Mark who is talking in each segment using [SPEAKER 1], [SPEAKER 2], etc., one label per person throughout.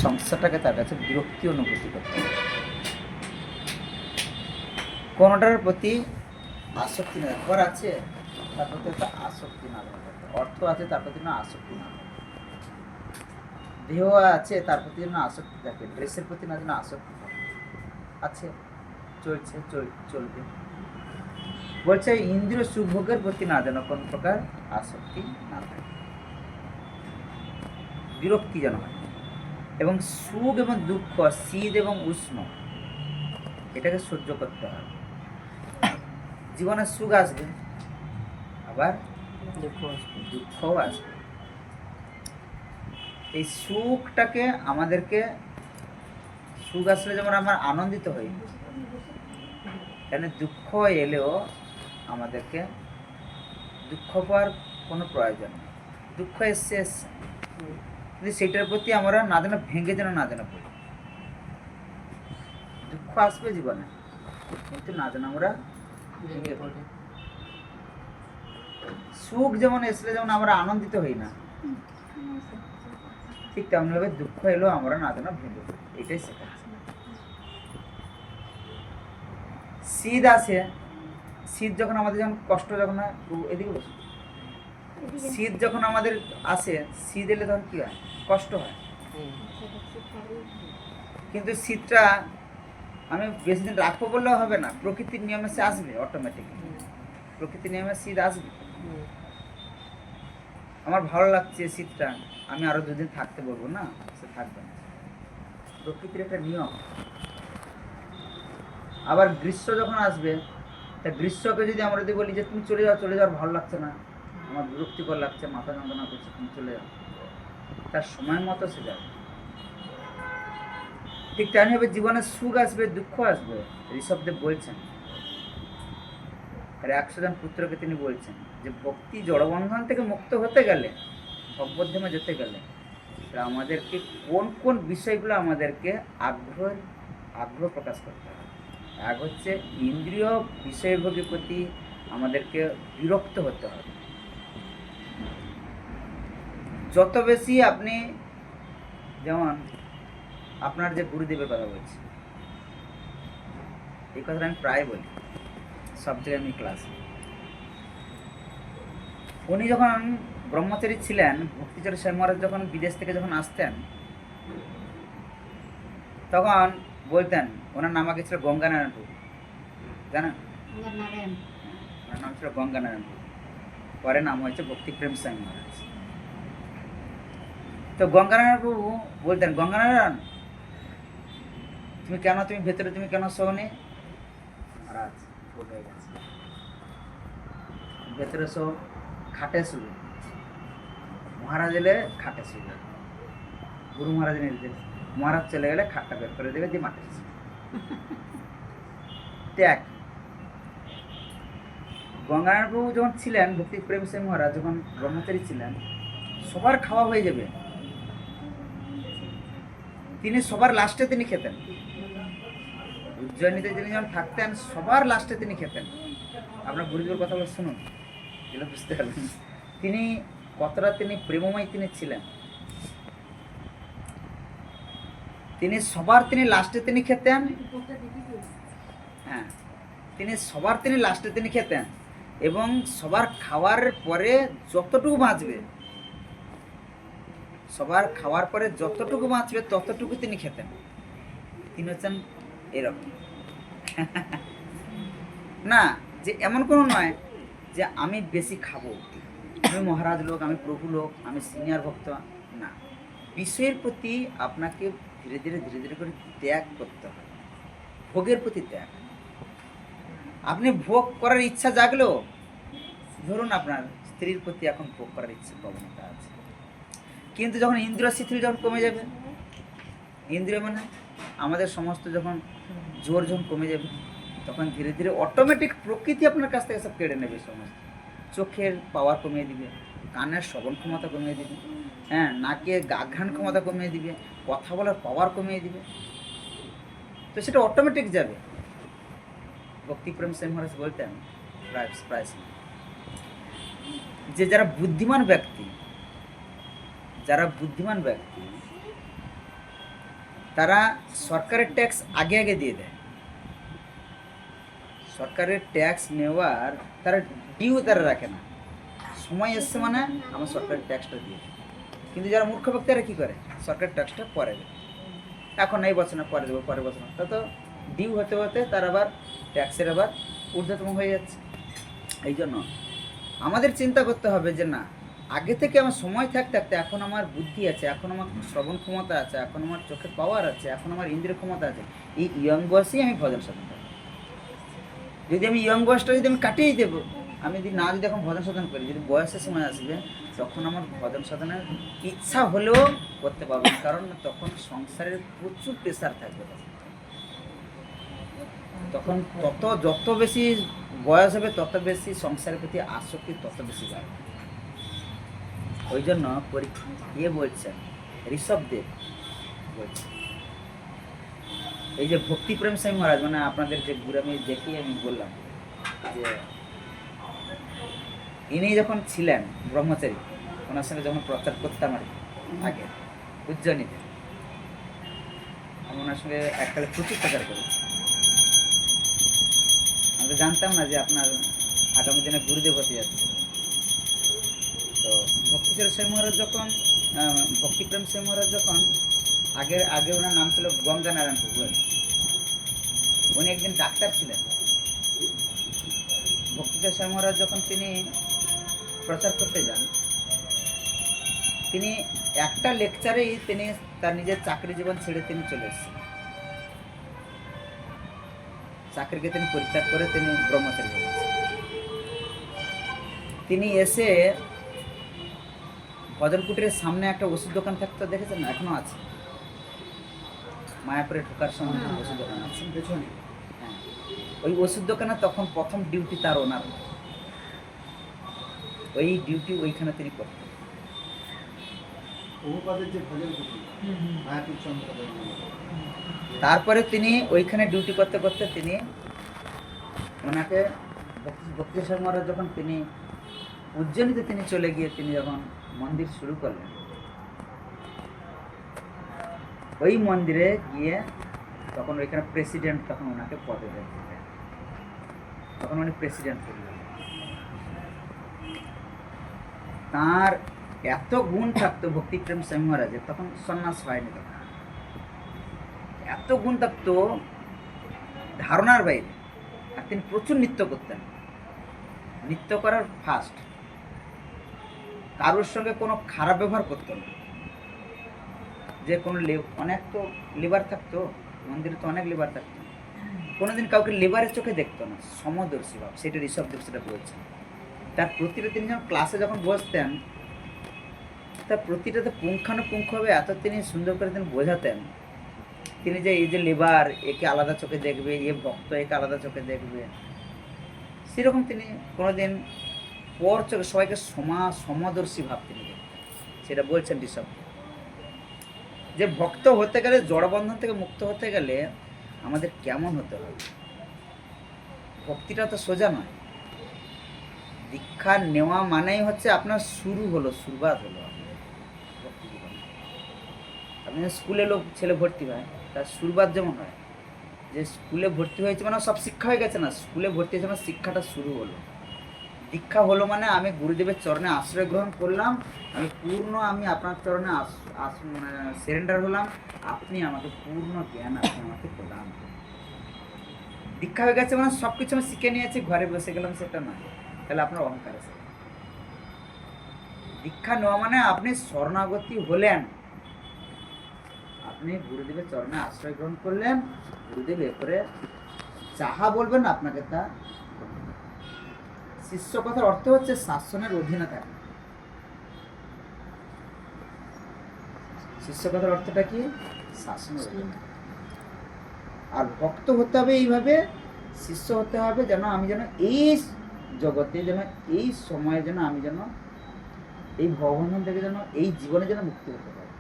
[SPEAKER 1] সংসারটাকে তার কাছে বিরক্তি অনুভূতি করতে হবে। কোনোটার প্রতি আসক্তি না, ঘর আছে তার প্রতি একটা আসক্তি না থাকবে, অর্থ আছে তার প্রতি না আসক্তি না থাকে, দেহ আছে তার প্রতি যেন আসক্তি থাকে, ড্রেসের প্রতি না যেন আসক্তি থাকে, আছে চলছে চলবে। বলছে ইন্দ্রিয় সুভোগের প্রতি না যেন কোন প্রকার আসক্তি না থাকে, বিরক্তি যেন হয়। এবং সুখ এবং দুঃখ, শীত এবং উষ্ণ, এটাকে সহ্য করতে হয়। জীবনে সুখ আসবে, আবার দুঃখও আসবে। এই সুখটাকে আমাদেরকে, সুখ আসলে যেমন আমরা আনন্দিত হই, কেন দুঃখ এলেও আমাদেরকে দুঃখ পাওয়ার কোনো প্রয়োজন নেই। দুঃখ এসছে, কিন্তু সেটার প্রতি আমরা না যেন ভেঙে যেন না যেন পড়ি। দুঃখ আসবে জীবনে, কিন্তু না যেন আমরা ভেঙে পড়ি। সুখ যেমন এসলে যেমন আমরা আনন্দিত হই না, ঠিক তেমনভাবে দুঃখ এলেও আমরা না যেন ভেঙে পড়ি, এটাই শেখাচ্ছে। শীত আসে, শীত যখন আমাদের যখন কষ্ট, যখন এদিকে বসে, শীত যখন আমাদের আসে, শীত এলে তখন কি হয়? কষ্ট হয়। কিন্তু শীতটা আমি বেশি দিন রাখবো বললেও হবে না, প্রকৃতির নিয়মে সে আসবে অটোমেটিকলি, প্রকৃতির নিয়মে শীত আসবে। আমার ভালো লাগছে শীতটা, আমি আরো দুদিন থাকতে বলবো না, সে থাকবে না, প্রকৃতির একটা নিয়ম। আবার গ্রীষ্ম যখন আসবে, তা গ্রীষ্মকে যদি আমরা যদি বলি যে তুমি চলে যাও, চলে যাওয়ার ভালো লাগছে না, আমার বিরক্তিকর লাগছে, মাথা যন্ত্রণা করছে, তুমি চলে যাও, তার সময় মতো সে যাবে। ঠিক তেমনি হবে জীবনে সুখ আসবে, দুঃখ আসবে। ঋষভদেব বলছেন, আর 100 জন পুত্রকে তিনি বলছেন যে ভক্তি জড়বন্ধন থেকে মুক্ত হতে গেলে, ভগবদ্ধামে যেতে গেলে আমাদেরকে কোন কোন বিষয়গুলো আমাদেরকে আগ্রহ প্রকাশ করতে হবে। এক হচ্ছে ইন্দ্রিয় বিষয়ভোগের প্রতি আমাদেরকে বিরক্ত হতে হবে। যত বেশি আপনি, যেমন আপনার যে গুরুদেবের কথা বলছি, এই কথাটা আমি প্রায় বলি সব জায়গায় আমি ক্লাসে। উনি যখন ব্রহ্মচারী ছিলেন, ভক্তিচরণ স্বামী মহারাজ যখন বিদেশ থেকে যখন আসতেন, তখন বলতেন, ওনার নাম আগে ছিল গঙ্গানারায়ণ প্রভু, জানেন? ওনার নাম ছিল গঙ্গানারায়ণ প্রভু, পরে নাম হয়েছে ভক্তিপ্রেম স্বামী মহারাজ। তো গঙ্গানারায়ণ প্রভু বলতেন, গঙ্গানারায়ণ তুমি ভেতরে তুমি কেন শোনি? মহারাজ বলে গেছে, ভেতরে শো, খাটে শুবে। মহারাজ এলে খাটে শুবে, গুরু মহারাজ নির্দেশ, মহারাজ চলে গেলে খাটটা বের করে দেবে, দিয়ে মাঠে ত্যাগ। গঙ্গানারায়ণ প্রভু যখন ছিলেন, ভক্তি প্রেম স্বামী মহারাজ যখন ব্রহ্মচারী ছিলেন, সবার খাওয়া হয়ে যাবে, তিনি সবার লাস্টে তিনি খেতেন। উজ্জয়িনীতে তিনি যখন থাকতেন, সবার লাস্টে তিনি খেতেন। আপনার গুরুদেবের কথা বলে শুনুন, এগুলো বুঝতে পারবেন তিনি কতটা তিনি প্রেমময় তিনি ছিলেন। তিনি সবার তিনি লাস্টে তিনি খেতেন, হ্যাঁ, তিনি লাস্টে তিনি খেতেন, এবং সবার খাওয়ার পরে যতটুকু বাঁচবে, সবার খাওয়ার পরে যতটুকু বাঁচবে ততটুকু তিনি খেতেন। তিনি হচ্ছেন এরকম না, যে এমন কোনো নয় যে আমি বেশি খাবো, আমি মহারাজ লোক, আমি প্রভু লোক, আমি সিনিয়র ভক্ত, না। বিষয়ের প্রতি আপনাকে ধীরে ধীরে করে ত্যাগ করতে হবে, ভোগের প্রতি ত্যাগ। আপনি ভোগ করার ইচ্ছা জাগলেও, ধরুন আপনার স্ত্রীর প্রতি এখন ভোগ করার ইচ্ছা প্রবণতা আছে, কিন্তু যখন ইন্দ্রিয় শিথিল যখন কমে যাবে, ইন্দ্রিয় মানে আমাদের সমস্ত যখন জোর যখন কমে যাবে, তখন ধীরে ধীরে অটোমেটিক প্রকৃতি আপনার কাছ থেকে সব কেড়ে নেবে। সমস্ত চোখের পাওয়ার কমিয়ে দিবে, কানের শ্রবণ ক্ষমতা কমিয়ে দিবে, হ্যাঁ, নাকে ঘ্রাণ ক্ষমতা কমিয়ে দিবে, কথা বলার পাওয়ার কমিয়ে দিবে, তো সেটা অটোমেটিক যাবে। ভক্তিপ্রেম স্বামী মহারাজ বলতেন প্রায় যে যারা বুদ্ধিমান ব্যক্তি তারা সরকারের ট্যাক্স আগে আগে দিয়ে দেয়। সরকারের ট্যাক্স নেওয়ার তারা ডিউ তারা রাখে না, সময় এসছে মানে আমার সরকারের ট্যাক্সটা দিয়ে দেয়। কিন্তু যারা মূর্খ ব্যক্তিরা কী করে, সরকারের ট্যাক্সটা পরে দেবে, এখন এই বছর না পরে দেবো, পরের বছর না, তা তো ডিউ হতে হতে তার আবার ট্যাক্সের আবার ঊর্ধ্বতম হয়ে যাচ্ছে। এই জন্য আমাদের চিন্তা করতে হবে যে না, আগে থেকে আমার সময় থাকতে থাকতে এখন আমার বুদ্ধি আছে, এখন আমার শ্রবণ ক্ষমতা আছে, এখন আমার চোখের পাওয়ার আছে, এখন আমার ইন্দ্রিয় ক্ষমতা আছে, এই ইয়ং বয়সেই আমি ভজন সাধন করব। যদি আমি ইয়ং বয়সটা যদি আমি কাটিয়ে দেবো, আমি যদি এখন ভজন সাধন করি, যদি বয়সের সময় আসবে তখন আমার ভজন সাধনের ইচ্ছা হলেও করতে পারবো না, কারণ তখন সংসারের প্রচুর প্রেশার থাকবে। তখন যত বেশি বয়স হবে তত বেশি সংসারের প্রতি আসক্তি তত বেশি বাড়বে। ওই জন্য বলছেন ঋষভদেব বলছেন, এই যে ভক্তিপ্রেম স্বামী মহারাজ, মানে আপনাদের যে গুরু আমি দেখি আমি বললাম যে ইনি যখন ছিলেন ব্রহ্মচারী, ওনার সঙ্গে যখন প্রচার করতাম আর আগে উজ্জয়নীতে, আমি ওনার সঙ্গে এককালে প্রচুর প্রচার করেছি। আমি তো জানতাম না যে আপনার আগামী দিনে গুরুদেব হতে যাচ্ছে। তো ভক্তিচরণ স্বামী মহারাজ যখন ভক্তিপ্রেম স্বামী মহারাজ যখন আগে ওনার নাম ছিল গঙ্গা নারায়ণ প্রভু, উনি একদিন ডাক্তার ছিলেন। ভক্তিচরণ স্বামী মহারাজ যখন তিনি প্রচার করতে যান, তিনি একটা লেকচারেই তিনি তার নিজের চাকরি জীবন ছেড়ে তিনি চলে এসেছেন। চাকরিকে তিনি পরিত্যাগ করে তিনি ব্রহ্মচারী হয়েছেন। তিনি এসে ভজন কুটিরের সামনে একটা ওষুধ দোকান থাকতো, দেখেছেন না, এখনো আছে, মায়াপুরে ঢোকার সময় ওষুধ দোকান আছে পেছনে। হ্যাঁ, ওই ওষুধ দোকানে তখন প্রথম ডিউটি তার ওনার, ওই ডিউটি ওইখানে তিনি করতেন। তারপরে তিনি ওইখানে ডিউটি করতে করতে তিনি ওনাকে ভক্তিচরণ মহারাজ যখন তিনি উজ্জয়নীতে তিনি চলে গিয়ে তিনি যখন মন্দির শুরু করলেন, ওই মন্দিরে গিয়ে তখন ওইখানে প্রেসিডেন্ট তখন ওনাকে পদে দেন, তখন উনি প্রেসিডেন্ট করলেন। তার এত গুণ থাকতো ভক্তিপ্রেম স্বামী মহারাজের, তখন সন্ন্যাস হয়নি, তখন এত গুণ থাকতো ধারণার বাইরে। আর তিনি প্রচুর নৃত্য করতেন, নৃত্য করার ফার্স্ট, কারোর সঙ্গে কোনো খারাপ ব্যবহার করতেন না। যে কোনো অনেক তো লেবার থাকতো মন্দিরে, তো অনেক লেবার থাকতো, কোনোদিন কাউকে লেবারের চোখে দেখতো না, সমদর্শী ভাব, সেটা ঋষভদেব সেটা বলছেন। তার প্রতিটা তিনি যখন ক্লাসে যখন বসতেন, তার প্রতিটাতে পুঙ্খানুপুঙ্খভাবে এত তিনি সুন্দর করে তিনি বোঝাতেন। তিনি যে এই যে লেবার, একে আলাদা চোখে দেখবে, এ ভক্ত একে আলাদা চোখে দেখবে, সেরকম তিনি কোনোদিন পর চোখে সবাইকে সমদর্শী ভাব তিনি দেখতেন, সেটা বলছেন ঋষভ। যে ভক্ত হতে গেলে, জড়বন্ধন থেকে মুক্ত হতে গেলে আমাদের কেমন হতে হবে? ভক্তিটা তো সোজা নয়। দীক্ষা নেওয়া মানেই হচ্ছে আপনার শুরু হলো, শুরুয়াত হলো ভক্তি জীবনে। আপনি স্কুলে ছেলে ভর্তি হয়, তার শুরুয়াত যেমন হয়, যে স্কুলে ভর্তি হয়েছে মানে সব শিক্ষা হয়ে গেছে না, স্কুলে ভর্তি হয়েছে মানে শিক্ষাটা শুরু হলো। দীক্ষা হলো মানে আমি গুরুদেবের চরণে আশ্রয় গ্রহণ করলাম, আমি আপনার চরণে সারেন্ডার হলাম, আপনি আমাকে পূর্ণ জ্ঞান আপনি আমাকে প্রদান করুন। দীক্ষা হয়ে গেছে মানে সব কিছু আমি শিখে নিয়েছি, ঘরে বসে গেলাম, সেটা নয়, তাহলে আপনার অহংকার আছে। দীক্ষা নেওয়া মানে আপনি শরণাগতি হলেন, আপনি গুরুদেবের চরণে আশ্রয় গ্রহণ করলেন, গুরুদেব এরপরে যাহা বলবেন আপনাকে তা। শিষ্য কথার অর্থ হচ্ছে শাসনের অধীনে থাকা। শিষ্য কথার অর্থটা কি? শাসনের অধীনে। আর ভক্ত হতে হবে এইভাবে, শিষ্য হতে হবে যেন আমি যেন এই জগতে, যেন এই সময়ে যেন আমি যেন এই ভগবন্ধন থেকে যেন এই জীবনে যেন মুক্তি হতে পারি।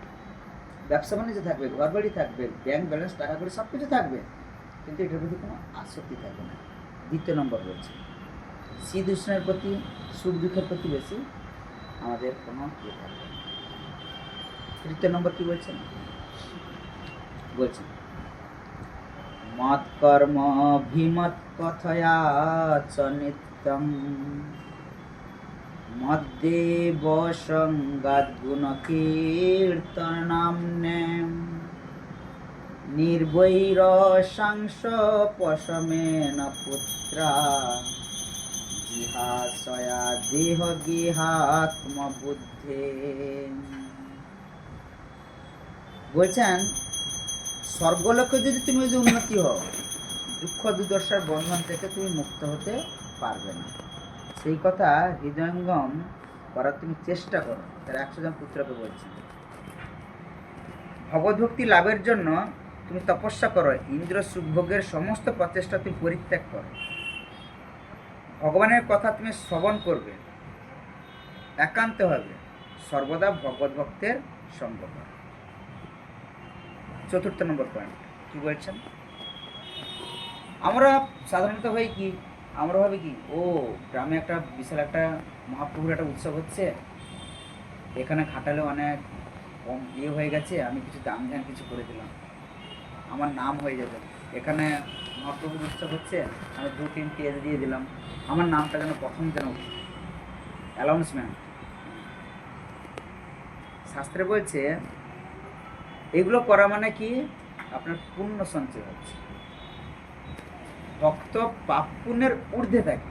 [SPEAKER 1] ব্যবসা বাণিজ্য থাকবে, ঘর বাড়ি থাকবে, ব্যাংক ব্যালেন্স, টাকা করে সব কিছু থাকবে, কিন্তু এটার প্রতি কোনো আসক্তি থাকবে না। দ্বিতীয় নম্বর রয়েছে শীত উষ্ণের প্রতি, সুখ দুঃখের প্রতি বেশি আমাদের কোনো ইয়ে থাকবে না। তৃতীয় নম্বর কি বলছেন? বলছেন মৎ কর্ম অভিমত কথয়া চ নিত্যং মদ্দেব সঙ্গাদ গুণ কীর্তনাম্নে নির্বৈর সাংস পশমেন পুত্রা জিহাসয়া দেহ গেহাত্ম বুদ্ধে। বলছেন স্বর্গলোকে যদি তুমি যদি উন্নতি হও, দুঃখ দুর্দশার বন্ধন থেকে তুমি মুক্ত হতে পারবে না। সেই কথা হৃদয়ঙ্গম করার তুমি চেষ্টা করো। তার 100 জন পুত্রকে বলছি, ভগবদ্ভক্তি লাভের জন্য তুমি তপস্যা করো, ইন্দ্র সুখভোগের সমস্ত প্রচেষ্টা তুমি পরিত্যাগ করো, ভগবানের কথা তুমি শ্রবণ করবে, একান্ত হবে, সর্বদা ভগবত ভক্তের সঙ্গ করো। 4th নম্বর পয়েন্ট কি বলছেন, আমরা সাধারণত ভাই কি আমরা ভাবি কি ও গ্রামে একটা বিশাল একটা মহাপ্রভুর একটা উৎসব হচ্ছে, এখানে খাটালে অনেক কম হয়ে গেছে, আমি কিছু দাম ধ্যান কিছু করে দিলাম, আমার নাম হয়ে যাবে। এখানে মহাপ্রভুর উৎসব হচ্ছে, আমি 2-3 পেজ দিয়ে দিলাম, আমার নামটা যেন প্রথম যেন অ্যানাউন্সমেন্ট। শাস্ত্রে বলছে এগুলো করা মানে কি আপনার পুণ্য সঞ্চয় হচ্ছে। ভক্ত পাপ পুণ্যের ঊর্ধ্বে থাকে।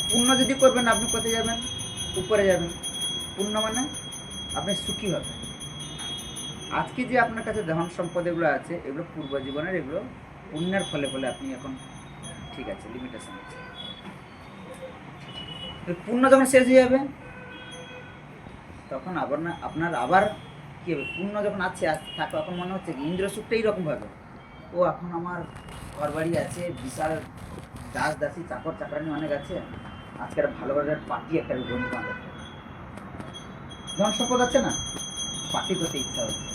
[SPEAKER 1] পুণ্য যদি করবেন আপনি কোথায় যাবেন? উপরে যাবেন। পুণ্য মানে আপনি সুখী হবেন। আজকে যে আপনার কাছে ধন সম্পদ এগুলো আছে, এগুলো পূর্ব জীবনের, এগুলো পুণ্যের ফলে ফলে আপনি এখন ঠিক আছে, লিমিটেশন আছে। পুণ্য যখন শেষ হয়ে যাবে তখন আবার না আপনার আবার কি হবে, পুণ্য যখন আছে থাকে তখন মনে হচ্ছে কি ইন্দ্র সুখটা এইরকম ভাবে, ও এখন আমার ঘর বাড়ি আছে, বিশাল দাস দাসী চাকর চাকরানি অনেক আছে, আজকের ভালো ভালো পার্টি একটা বন্ধু বান্ধব, ধন সম্পদ আছে না, পার্টি করতে ইচ্ছা হচ্ছে,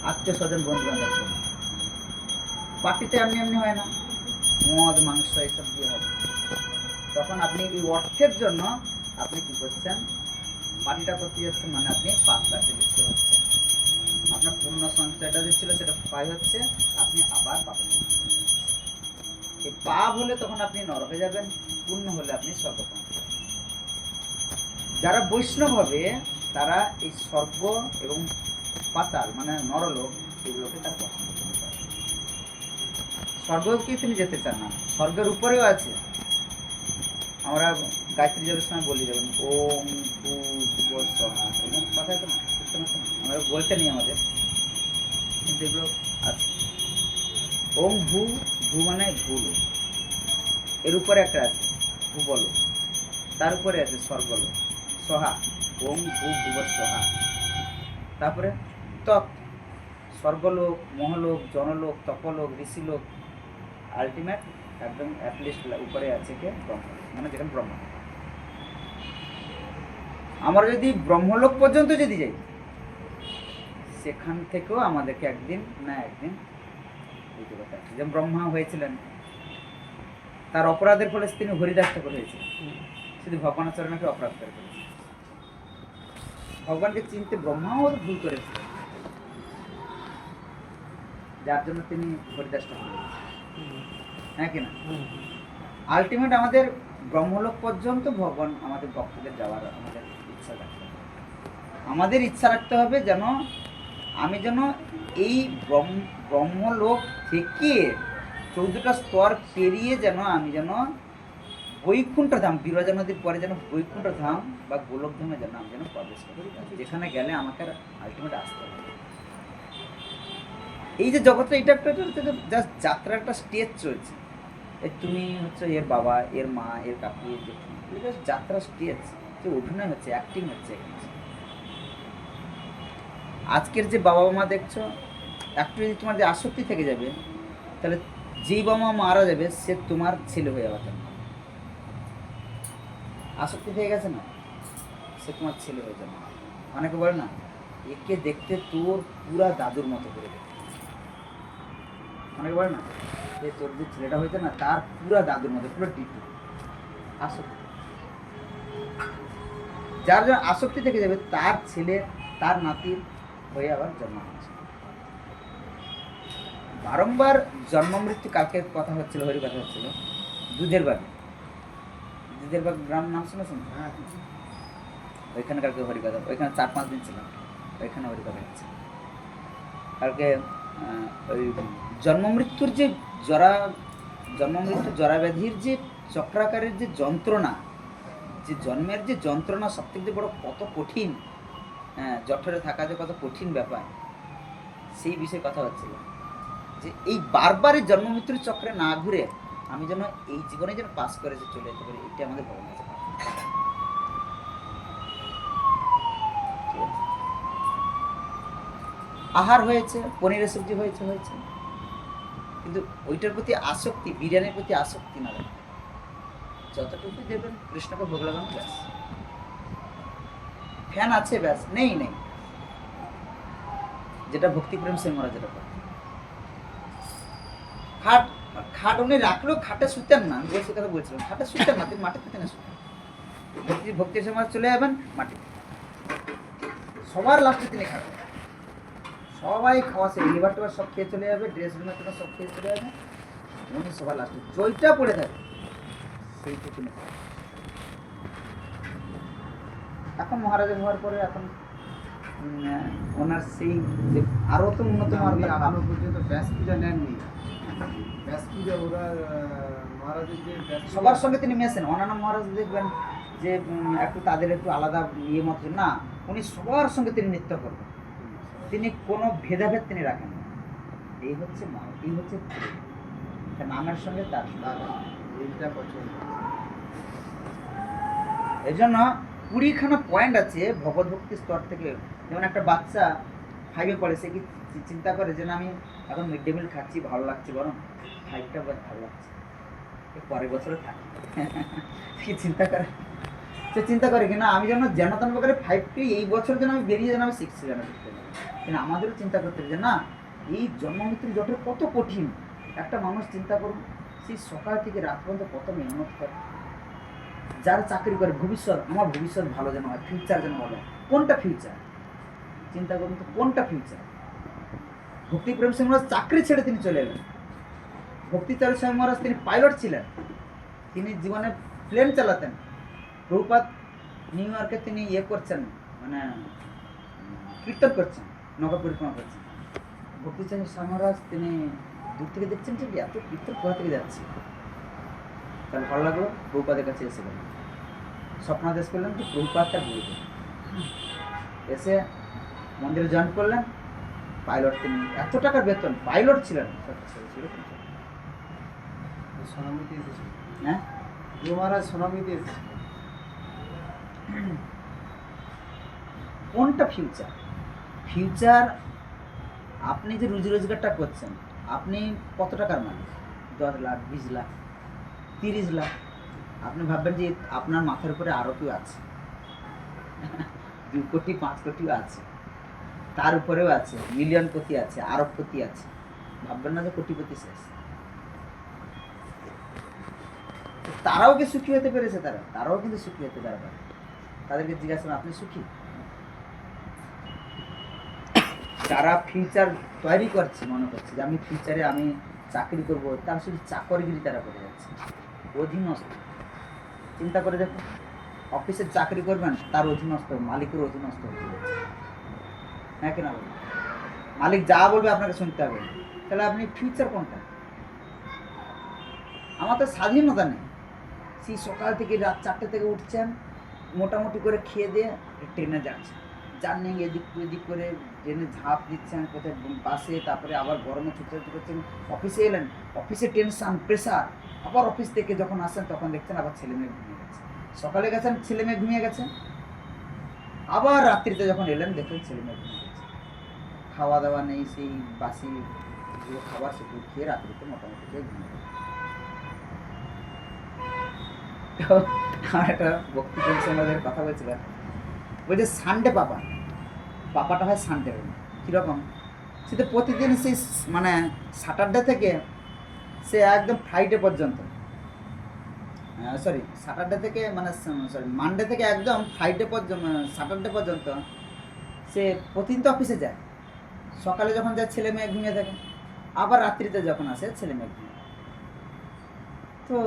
[SPEAKER 1] আত্মীয় স্বজন বন্ধু বান্ধব। পার্টিতে এমনি এমনি হয় না, মদ মাংস এইসব দিয়ে হবে। তখন আপনি এই অর্থের জন্য আপনি কি করছেন, পার্টিটা করতে যাচ্ছেন, মানে আপনি পাপ কাজে লিপ্ত হচ্ছেন। আপনার পূর্ণ সঞ্চয়টা যে ছিল সেটা ক্ষয় হচ্ছে, আপনি আবার পাপে লিপ্ত হচ্ছেন। এই পাপ হলে তখন আপনি নরকে যাবেন, পূর্ণ হলে আপনি স্বর্গ পাবেন। যারা বৈষ্ণব হবে তারা এই স্বর্গ এবং পাতাল মানে নরলোক এগুলোকে তার পছন্দ করতে পারে। স্বর্গকে তিনি যেতে চান না, স্বর্গের উপরেও আছে। আমরা গায়ত্রী জপের সময় বলি যেমন ওম ভূ স্বহা, এরকম কথা তো না, আমরা বলতে নেই আমাদের, কিন্তু এগুলো আছে। ওম ভূ, ভূ মানে ভূল, এর উপরে একটা আছে ভূবল, তার উপরে আছে স্বর্গলোক সহা, ওম ভূ ভুব সহা। তারপরে তৎ, স্বর্গলোক, মহলোক, জনলোক, তপলোক, ঋষিলোক, আলটিমেট একদম অ্যাটলিস্ট উপরে আছে কে ব্রহ্ম, মানে যেখানে ব্রহ্ম। আমরা যদি ব্রহ্মলোক পর্যন্ত যদি যাই, সেখান থেকেও আমাদেরকে একদিন না একদিন দিতে কথা আছে। যেমন ব্রহ্মা হয়েছিলেন, তার অপরাধের ফলে তিনি হরিদাস ঠাকুর হয়েছিলেন, শুধু ভগবানাচরণকে অপরাধ করে ফেলেছে। ভগবানকে চিনতে ব্রহ্মাও ভুল করেছিলেন, যার জন্য তিনি হরিদাস ঠাকুর হয়েছিলেন, হ্যাঁ কিনা? আলটিমেট আমাদের ব্রহ্মলোক পর্যন্ত ভগবান আমাদের ভক্তদের যাওয়ার আমাদের ইচ্ছা রাখতে হবে। আমাদের ইচ্ছা রাখতে হবে যেন আমি যেন এই ব্রহ্মলোক থেকে 14টা স্তর পেরিয়ে যেন আমি যেন বৈকুণ্ঠ ধাম, বিরজা নদীর পরে যেন বৈকুণ্ঠ ধাম বা গোলক ধামে যেন আমি যেন প্রবেশ করি, যেখানে গেলে আমাকে আলটিমেট আসতে হবে। এই যে জগৎটা, এটা একটা জাস্ট যাত্রার একটা স্টেজ চলছে। তুমি হচ্ছে এর বাবা, এর মা, এর কাকু, এর জেঠু, জাস্ট যাত্রা স্টেজ, যে অভিনয় হচ্ছে, অ্যাক্টিং হচ্ছে। আজকের যে বাবা মা দেখছো, একটু যদি তোমার যে আসক্তি থেকে যাবে, তাহলে যেই বাবা মা মারা যাবে সে তোমার ছেলে হয়ে যাবে। আসক্তি থেকে গেছে না, সে তোমার ছেলে হয়ে যাবে। অনেকে বলে না একে দেখতে তোর পুরা দাদুর মতো করে দেখতে, অনেকে বলে না যে তোর যে ছেলেটা হয়েছে না তার পুরা দাদুর মতো, পুরো ডিপি। আসক্তি, যার আসক্তি থেকে যাবে তার ছেলে, তার নাতির, হয়ে আবার জন্ম হচ্ছে। বারংবার জন্ম মৃত্যু, কালকে কথা হচ্ছিল, হরি কথা হচ্ছিল দুধের বাগ গ্রাম নাম শুনেছেন? ওইখানে কালকে হরি কথা, ওইখানে 4-5 দিন ছিলাম, ওইখানে হরি কথা হচ্ছে কালকে। ওই জন্ম মৃত্যুর যে জরা ব্যাধির যে চক্রাকারের যে যন্ত্রণা, যে জন্মের যে যন্ত্রণা সবথেকে বড় কত কঠিন, জঠরে থাকা যে কত কঠিন ব্যাপার, সেই বিষয়ে কথা হচ্ছিল। যে এই বারবার এই জন্ম মৃত্যুর চক্রে না ঘুরে আমি যেন এই জীবনে যেন পাস করে যে চলে যেতে পারি, এটা আমাদের ভগবান আছে। আহার হয়েছে, পনিরের সবজি হয়েছে, কিন্তু ওইটার প্রতি আসক্তি, বিরিয়ানির প্রতি আসক্তি না রাখে। যতটুকু দেবেন কৃষ্ণকে ভোগ লাগানো, ব্যাস। ফ্যান আছে, ব্যাস, নেই। যেটা ভক্তিপ্রেম সিং মহারাজ যেটা করে, খাট উনি রাখলেও খাটে শুতেন না। আমি বলছি কথা বলছিলাম, খাটে শুতেন না, তিনি মাটিতে টেনে শুতেন। ভক্তি সমাজ চলে যাবেন মাটিতে, সবার লাস্টে তিনি খাবেন। সবাই খাওয়া সে লিভার টিভার সব খেয়ে চলে যাবে, ড্রেস রুমের জন্য সব খেয়ে চলে যাবে, উনি সবার লাস্টে জয়টা পড়ে থাকে সেইটুকু। এখন মহারাজের হওয়ার পরে এখন ওনার সেই যে আরও তো উন্নত
[SPEAKER 2] এখনো পর্যন্ত ব্যাস পূজা নেননি। ব্যাস পূজা ওরা মহারাজের যে
[SPEAKER 1] সবার সঙ্গে তিনি মেশেন। অন্যান্য মহারাজ দেখবেন যে একটু তাদের একটু আলাদা ইয়ে মত না, উনি সবার সঙ্গে তিনি নৃত্য করবেন, তিনি কোনো ভেদাভেদ তিনি রাখেন না। এই হচ্ছে নামের সঙ্গে তার
[SPEAKER 2] এইটা পছন্দ।
[SPEAKER 1] এই জন্য 20খানা পয়েন্ট আছে ভগবত ভক্তির স্তর থেকে। যেমন একটা বাচ্চা 5-এ পড়ে, সে কি চিন্তা করে যে না আমি এখন মিড ডে মিল খাচ্ছি, ভালো লাগছে, বরং 5টা ভালো লাগছে, পরের বছরে থাকি। কি চিন্তা করে? সে চিন্তা করে কিনা আমি যেন তেন প্রকারে 5টি এই বছর যেন আমি বেরিয়ে যেন আমি 6 যেন শিখতে পারি। কিন্তু আমাদেরও চিন্তা করতে হবে যে না, এই জন্ম মৃত্যুর জটের কত কঠিন। একটা মানুষ চিন্তা করুন, সেই সকাল থেকে রাত পর্যন্ত কত মেহনত করে। যারা চাকরি করে, আমার ভবিষ্যৎ ভালো যেন হয়, ফিউচার যেন ভালো হয়। কোনটা ফিউচার? চিন্তা করুন তো, কোনটা ফিউচার? ভক্তিপ্রেম সিং মহারাজ চাকরি ছেড়ে তিনি চলে এলেন। ভক্তিচারী স্বামী মহারাজ তিনি পাইলট ছিলেন, তিনি জীবনে প্লেন চালাতেন। প্রভুপাদ নিউ ইয়র্কে তিনি করছেন, মানে কীর্তন করছেন, নগর পরিক্রমা করছেন। ভক্তিচারী স্বামী মহারাজ তিনি দূর থেকে দেখছেন যে এত কীর্তন কোথা থেকে যাচ্ছে। তার ভালো লাগলো, প্রভুপাদের কাছে এসে গেলেন, স্বপ্নাদেশ করলেন যে প্রভুপাদ তার গুরুদেব। এসে মন্দিরে জয়েন করলেন। পাইলট তিনি, এত টাকার বেতন, পাইলট ছিলেন।
[SPEAKER 2] সোনামিতে এসেছে,
[SPEAKER 1] হ্যাঁ,
[SPEAKER 2] মহারাজ সোনামিতে এসেছে।
[SPEAKER 1] কোনটা ফিউচার? আপনি যে রুজি রোজগারটা করছেন, আপনি কত টাকার মালিক? 10 লাখ, 20 লাখ, 30 লাখ। আপনি ভাববেন যে আপনার মাথার উপরে আরও কেউ আছে, 2 কোটি 5 কোটিও আছে, তার উপরেও আছে, মিলিয়নপতি আছে, আরবপতি আছে। ভাববেন না যে কোটিপতি শেষ। তারাও কি সুখী হতে পেরেছে? তারাও কিন্তু সুখী হতে পারে। তাদেরকে জিজ্ঞাসা আপনি সুখী? যারা ফিউচার তৈরি করছে, মনে করছে যে আমি ফিউচারে আমি চাকরি করব, তারা শুধু চাকরিগিরি তারা করে যাচ্ছে, অধীনস্থ। চিন্তা করে দেখুন, অফিসের চাকরি করবেন, তার অধীনস্থ, মালিকের অধীনস্থ হতে যাচ্ছে। হ্যাঁ কিনা বলুন? মালিক যা বলবে আপনাকে শুনতে হবে। তাহলে আপনি ফিউচার কোনটা? আমার তো স্বাধীনতা নেই। সেই সকাল থেকে রাত 4টে থেকে উঠছেন, মোটামুটি করে খেয়ে দিয়ে ট্রেনে যাচ্ছেন, জার্নি এদিক এদিক করে ট্রেনে ঝাঁপ দিচ্ছেন, কোথায় বাসে, তারপরে আবার গরমে ছুটে করছেন, অফিসে এলেন, অফিসে টেনশন, প্রেশার, আবার অফিস থেকে যখন আসেন তখন দেখছেন আবার ছেলে মেয়ে ঘুমিয়ে গেছে। সকালে গেছেন, ছেলে মেয়ে ঘুমিয়ে গেছে, আবার রাত্রিতে যখন এলেন দেখলেন ছেলে মেয়ে ঘুমিয়ে গেছে। খাওয়া দাওয়া নেই, সেই বাসি যে খাবার সেগুলো খেয়ে রাত্রিতে মোটামুটি খেয়ে ঘুমিয়ে গেছে। তো আমার একটা ভক্তি আমাদের কথা বলছিলাম, বলছে সানডে পাপাটা হয় সানডে। কীরকম? সে তো প্রতিদিন সেই মানে স্যাটারডে থেকে সে একদম ফ্রাইডে পর্যন্ত, স্যাটারডে থেকে মানে মানডে থেকে একদম ফ্রাইডে পর্যন্ত, স্যাটারডে পর্যন্ত সে প্রতিদিন তো অফিসে যায়। সকালে যখন যায় ছেলে মেয়ে ঘুমিয়ে থাকে, আবার রাত্রিতে যখন আসে ছেলে মেয়ে ঘুমিয়ে। তো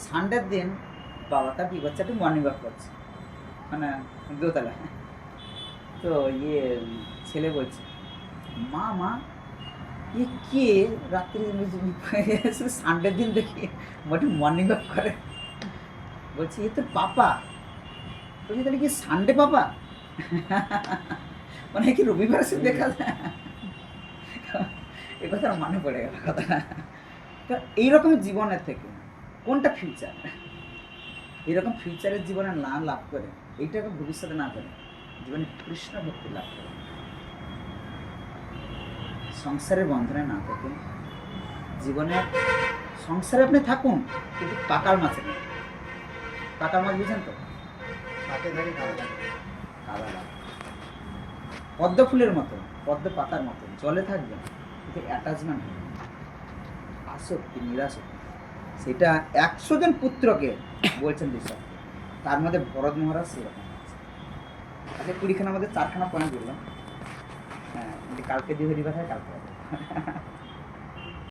[SPEAKER 1] সানডের দিন বাবাটা কী করছে, একটু মর্নিং ওয়াক করছে, মানে দোতলা। তো ছেলে বলছে, মা মা এ কে রাত্রি সানডের দিন দেখি মোটে মর্নিং ওয়াক করে। বলছি এ তোর পাপা। বলছি তাহলে কি সানডে পাপা? মানে কি রবিবার সে দেখা যায়? এ কথার মানে পড়ে গেল কথাটা। তো এইরকম জীবনের থেকে কোনটা ফিউচার? এরকম ফিউচারের জীবনে না লাভ করে, এইটাকে ভবিষ্যতে না করে জীবনে কৃষ্ণ ভক্তি লাভ করে, সংসারের বন্ধনে না থাকুন, জীবনে সংসারে আপনি থাকুন কিন্তু পাকার মাছে না। পাকার মাছ বুঝেন তো?
[SPEAKER 2] হাতে ধরে খাওয়া
[SPEAKER 1] কাদা লাভ। পদ্ম ফুলের মতো, পদ্ম পাতার মতো জলে থাকবেন কিন্তু অ্যাটাচমেন্ট হবে, আসক্তি, নিরাসক্তি। সেটা 100 জন পুত্রকে বলছেন বিশ্বাস, তার মধ্যে ভরত মহারাজ সেরকম আছে। আচ্ছা 20খানার মধ্যে 4খানা পয়েন্ট বললাম। হ্যাঁ, কালকে দিয়ে হরিবার হয়, কালকে হবে।